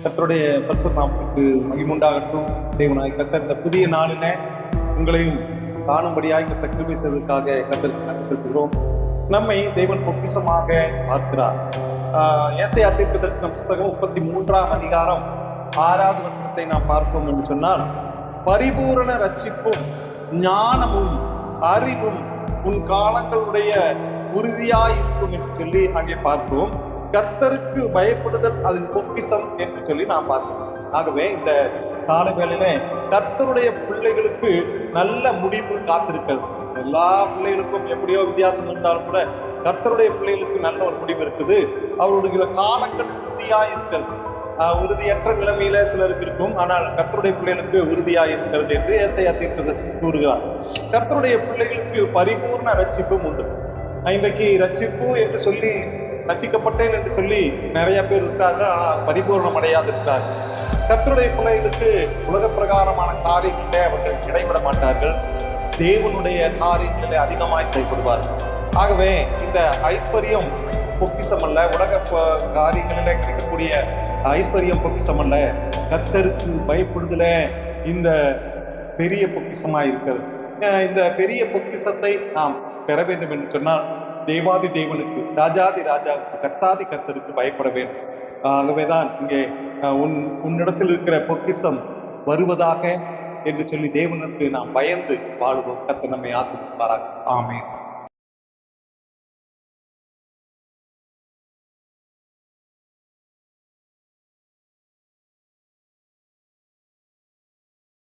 கர்த்தருடைய பரிசுத்த நாமத்துக்கு மகிமுண்டாகட்டும். தேவனாய் கர்த்தர் இந்த புதிய நாளில உங்களையும் காணும்படியாய் கர்த்தர் கிருபை செய்ததற்காக கர்த்தருக்கு நன்றி செலுத்துகிறோம். நம்மை தேவன் பொக்கிஷமாக பார்க்கிறார். ஏசாயா தீர்க்கதரிசன புத்தகம் 33ஆம் அதிகாரம் 6வது வசனத்தை நாம் பார்ப்போம் என்று சொன்னால், பரிபூரண ரட்சிப்பும் ஞானமும் அறிவும் உன் காலங்களுடைய உறுதியாய் இருக்கும் என்று சொல்லி அங்கே பார்ப்போம். கர்த்தருக்கு பயப்படுதல் அதன் பொக்கிஷம் என்று சொல்லி நாம் பார்க்கிறோம். ஆகவே இந்த கால வேளையில கர்த்தருடைய பிள்ளைகளுக்கு நல்ல முடிவு காத்திருக்கிறது. எல்லா பிள்ளைகளுக்கும் எப்படியோ வித்தியாசம் இருந்தாலும் கூட கர்த்தருடைய பிள்ளைகளுக்கு நல்ல ஒரு முடிவு இருக்குது. அவருடைய காலங்கள் உறுதியா இருக்கிறது. உறுதியற்ற நிலைமையில சிலருக்கு இருக்கும், ஆனால் கர்த்தருடைய பிள்ளைகளுக்கு உறுதியா இருக்கிறது என்று ஏசாயா தீர்க்கதரிசி கூறுகிறார். கர்த்தருடைய பிள்ளைகளுக்கு பரிபூர்ண ரட்சிப்பும் உண்டு. இன்றைக்கு ரட்சிப்பு என்று சொல்லி ரட்சிக்கப்பட்டேன் என்று சொல்லி நிறைய பேர் இருக்கிறார்கள், ஆனால் பரிபூர்ணம் அடையாது இருக்கிறார்கள். கர்த்தருடைய பிள்ளைகளுக்கு உலக பிரகாரமான காரியங்களிலே அவர்கள் இடைவிட மாட்டார்கள். தேவனுடைய காரியங்களிலே அதிகமாய் செயல்படுவார்கள். ஆகவே இந்த ஐஸ்வர்யம் பொக்கிஷம் அல்ல, உலக காரியங்களிலே கிடைக்கக்கூடிய ஐஸ்வர்யம் பொக்கிஷம் அல்ல, கர்த்தருக்கு பயப்படுதல இந்த பெரிய பொக்கிஷமாய் இருக்கிறது. இந்த பெரிய பொக்கிஷத்தை நாம் பெற வேண்டும் என்று சொன்னால் தேவாதி தேவனுக்கு, ராஜாதி ராஜாவுக்கு, கர்த்தாதி கர்த்தருக்கு பயப்பட வேண்டும். ஆகவேதான் இங்கே உன்னிடத்தில் இருக்கிற பொக்கிஷம் வருவதாக என்று சொல்லி தேவனுக்கு நாம் பயந்து வாழ்வோம். கர்த்தர் நம்மை ஆசீர்வதிப்பாராக. ஆமென்.